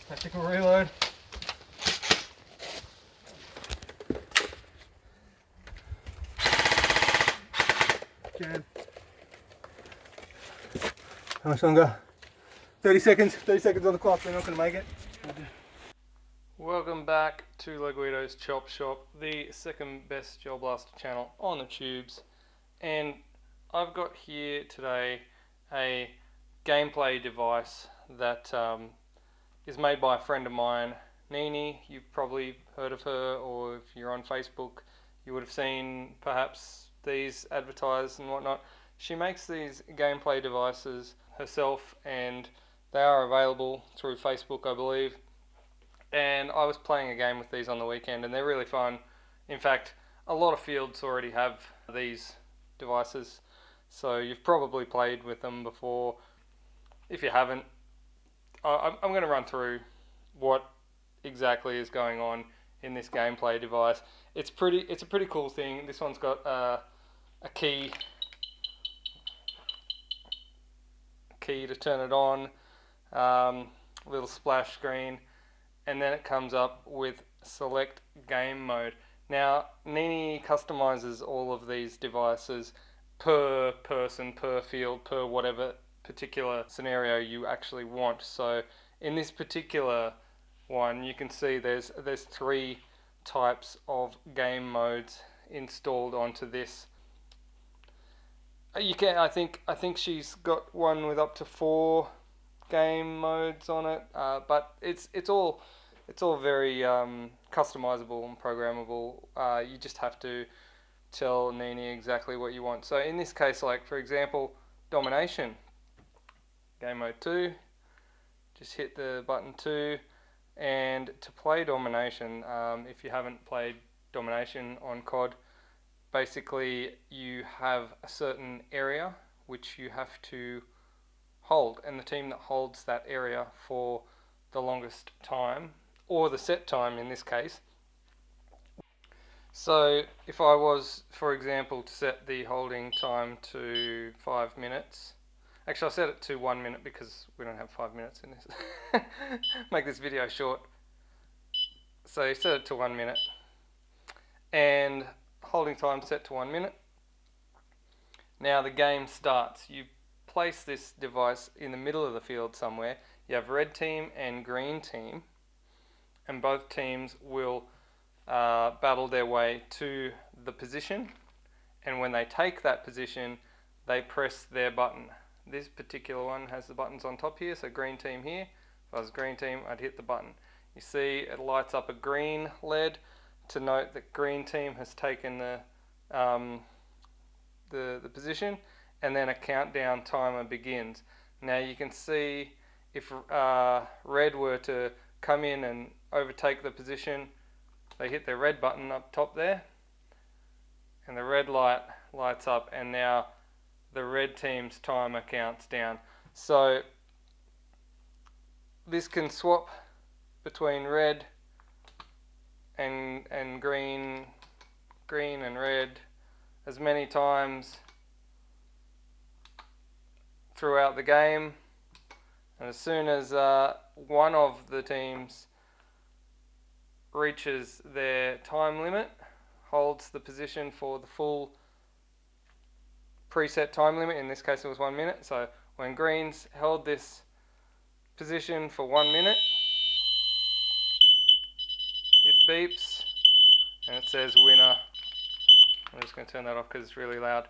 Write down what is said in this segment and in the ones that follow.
Tactical reload. Jan. How much longer? 30 seconds. 30 seconds on the clock. We're not going to make it. Welcome back to Leguido's Chop Shop, the second best Gel Blaster channel on the tubes. And I've got here today a gameplay device that is made by a friend of mine, Neeny. You've probably heard of her, or if you're on Facebook, you would have seen perhaps these advertised and whatnot. She makes these gameplay devices herself, and they are available through Facebook, I believe. And I was playing a game with these on the weekend, and they're really fun. In fact, a lot of fields already have these devices, so you've probably played with them before. If you haven't, I'm going to run through what exactly is going on in this gameplay device. It's a pretty cool thing. This one's got a key to turn it on, little splash screen, and then it comes up with select game mode. Now, Neeny customizes all of these devices per person, per field, per whatever particular scenario you actually want. So in this particular one, you can see there's three types of game modes installed onto this. I think she's got one with up to 4 game modes on it, but it's all very customizable and programmable. You just have to tell Neeny exactly what you want. So in this case, like for example, domination, game mode 2, just hit the button 2, and to play domination, if you haven't played domination on COD, basically you have a certain area which you have to hold, and the team that holds that area for the longest time, or the set time in this case. So if I was, for example, to set the holding time to 5 minutes, actually I'll set it to 1 minute because we don't have 5 minutes in this. Make this video short. So you set it to 1 minute, and holding time set to 1 minute. Now the game starts. You place this device in the middle of the field somewhere. You have red team and green team, and both teams will battle their way to the position, and when they take that position, they press their button. This particular one has the buttons on top here, so green team here. If I was green team, I'd hit the button. You see it lights up a green LED to note that green team has taken the position, and then a countdown timer begins. Now you can see if red were to come in and overtake the position, they hit the red button up top there, and the red light lights up, and now the red team's timer counts down. So this can swap between red and green and red as many times throughout the game, and as soon as one of the teams reaches their time limit, holds the position for the full preset time limit, in this case it was 1 minute, so when greens held this position for 1 minute, it beeps and it says winner. I'm just going to turn that off because it's really loud.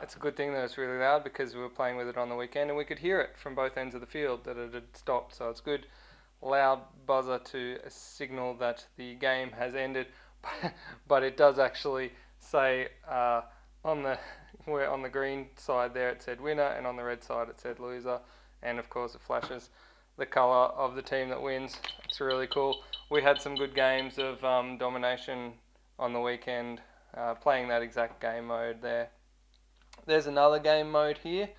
It's a good thing that it's really loud because we were playing with it on the weekend and we could hear it from both ends of the field that it had stopped, so it's good loud buzzer to signal that the game has ended. But it does actually say on the green side there it said winner, and on the red side it said loser, and of course it flashes the colour of the team that wins. It's really cool. We had some good games of domination on the weekend, playing that exact game mode there. There's another game mode here,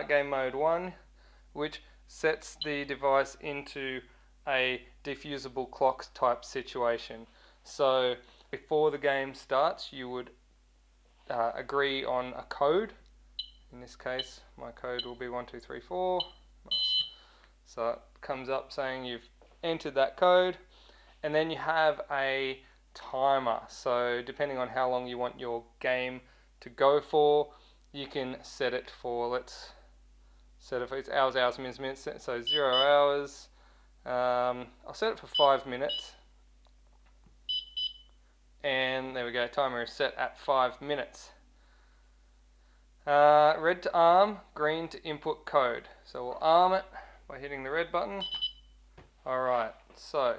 game mode 1, which sets the device into a defusible clock type situation. So before the game starts, you would agree on a code, In this case, my code will be 1234. Nice. So it comes up saying you've entered that code, and then you have a timer. So depending on how long you want your game to go for, you can set it for, let's set it for, it's hours, minutes, so 0 hours. I'll set it for 5 minutes. And there we go, timer is set at 5 minutes. Red to arm, green to input code. So we'll arm it by hitting the red button. Alright, so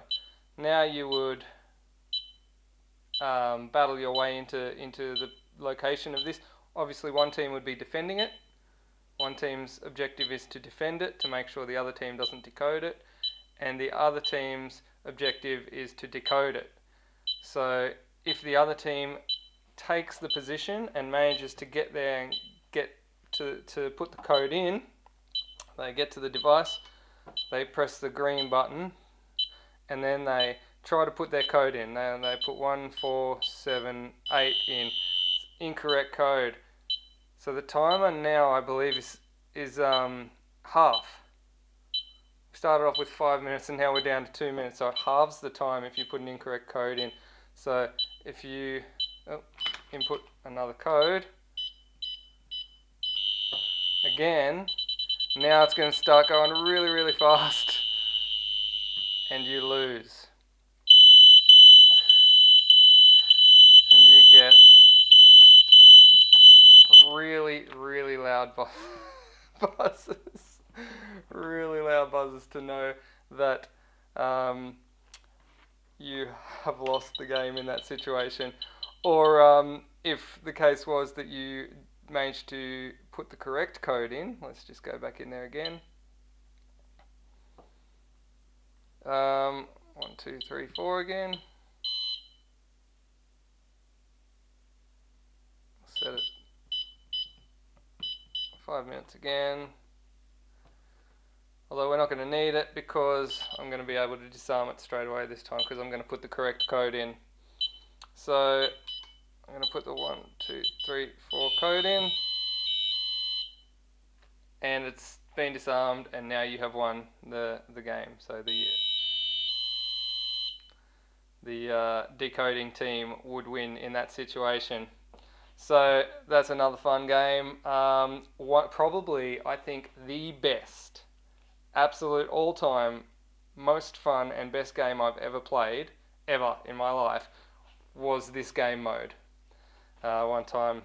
now you would battle your way into the location of this. Obviously one team would be defending it. One team's objective is to defend it, to make sure the other team doesn't decode it. And the other team's objective is to decode it. So if the other team takes the position and manages to get there and get to put the code in, they get to the device, they press the green button, and then they try to put their code in. They put 1478 in. Incorrect code. So the timer now, I believe, is half. We started off with 5 minutes and now we're down to 2 minutes, so it halves the time if you put an incorrect code in. So if you input another code, again, now it's going to start going really, really fast and you lose. And you get really, really loud buzzes. Really loud buzzes to know that you have lost the game in that situation. Or if the case was that you managed to put the correct code in, let's just go back in there again. 1, 2, 3, 4 again. Set it 5 minutes again. Although we're not going to need it because I'm going to be able to disarm it straight away this time because I'm going to put the correct code in. So I'm going to put the 1, 2, 3, 4 code in, and it's been disarmed, and now you have won the game. So the decoding team would win in that situation. So that's another fun game. Probably, I think, the best, absolute all-time, most fun and best game I've ever played, ever in my life, was this game mode. One time,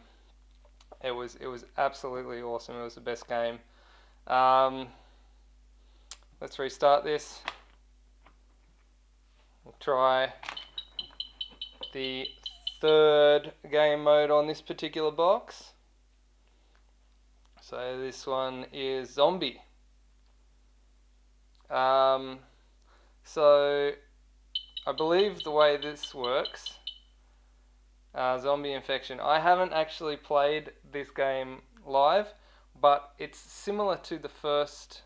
it was absolutely awesome. It was the best game. Let's restart this. We'll try the third game mode on this particular box. So this one is zombie. So I believe the way this works, zombie infection. I haven't actually played this game live, but it's similar to the first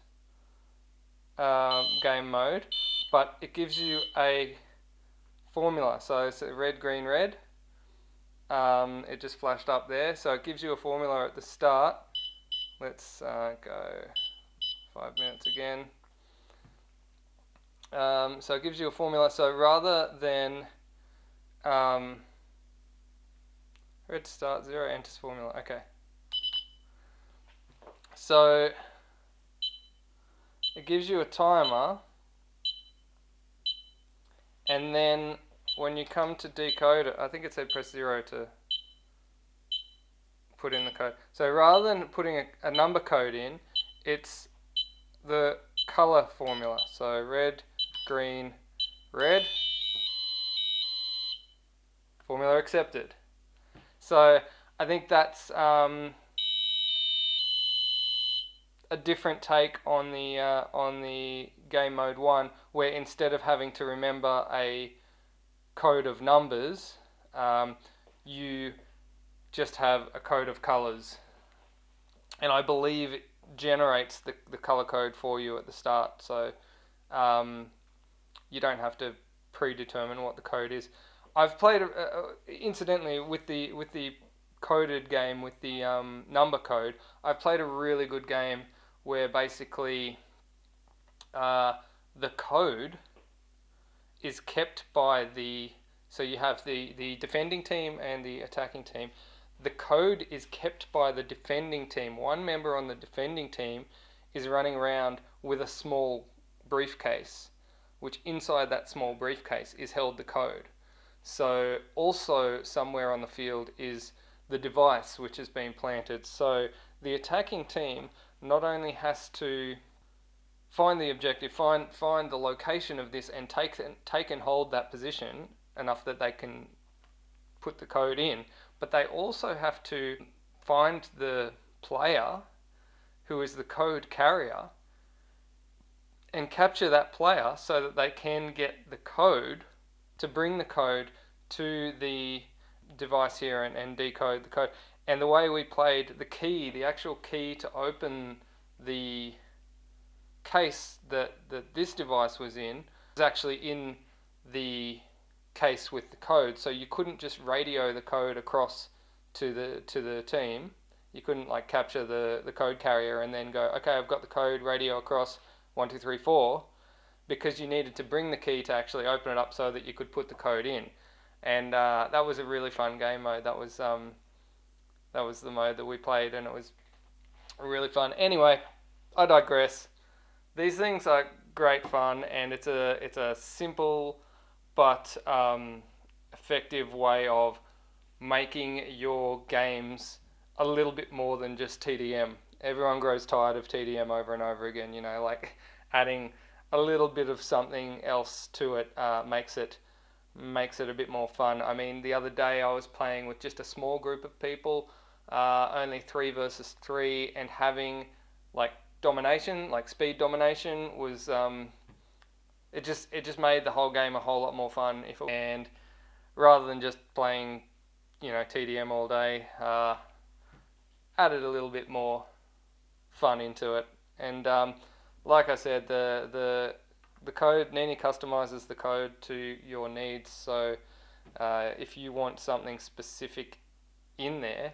game mode, but it gives you a formula. So it's red, green, red. It just flashed up there, so it gives you a formula at the start. Let's go 5 minutes again. So it gives you a formula. So rather than red start, 0 enters formula. Okay. So it gives you a timer, and then when you come to decode it, I think it said press 0 to put in the code. So rather than putting a number code in, it's the color formula. So red, green, red. Formula accepted. So I think that's a different take on the game mode 1, where instead of having to remember a code of numbers, you just have a code of colors, and I believe it generates the color code for you at the start, so you don't have to predetermine what the code is. I've played incidentally with the coded game with the number code. I've played a really good game where basically the code is kept by the, so you have the defending team and the attacking team. The code is kept by the defending team. One member on the defending team is running around with a small briefcase, which inside that small briefcase is held the code. So also somewhere on the field is the device which has been planted. So the attacking team not only has to find the objective, find the location of this, and take and hold that position enough that they can put the code in, but they also have to find the player who is the code carrier and capture that player so that they can get the code, to bring the code to the device here and decode the code. And the way we played, the actual key to open the case that this device was in was actually in the case with the code, so you couldn't just radio the code across to the team. You couldn't like capture the code carrier and then go, okay, I've got the code, radio across 1 2 3 4, because you needed to bring the key to actually open it up so that you could put the code in. And that was a really fun game mode. That was the mode that we played, and it was really fun. Anyway, I digress. These things are great fun, and it's a simple but effective way of making your games a little bit more than just TDM. Everyone grows tired of TDM over and over again, you know, like adding a little bit of something else to it makes it a bit more fun. I mean, the other day I was playing with just a small group of people, only 3 versus 3, and having like domination, like speed domination, was it just made the whole game a whole lot more fun. And rather than just playing, you know, TDM all day, added a little bit more fun into it. And like I said, the code, Neeny customizes the code to your needs. So if you want something specific in there,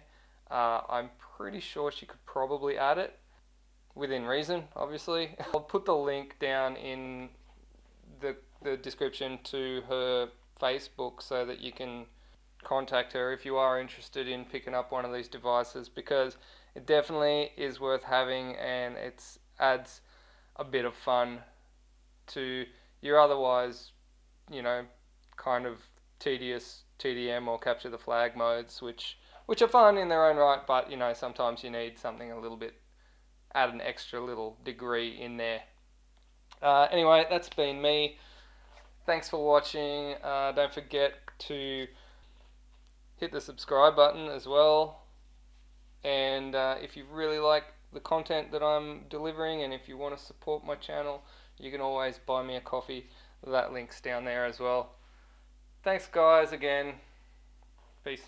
I'm pretty sure she could probably add it within reason, obviously. I'll put the link down in the description to her Facebook so that you can contact her if you are interested in picking up one of these devices, because it definitely is worth having, and it adds a bit of fun to your otherwise, you know, kind of tedious TDM or capture the flag modes, which are fun in their own right, but you know, sometimes you need something a little bit, add an extra little degree in there. Anyway, that's been me. Thanks for watching. Don't forget to hit the subscribe button as well. And if you really like the content that I'm delivering, and if you want to support my channel, you can always buy me a coffee. That link's down there as well. Thanks guys again. Peace.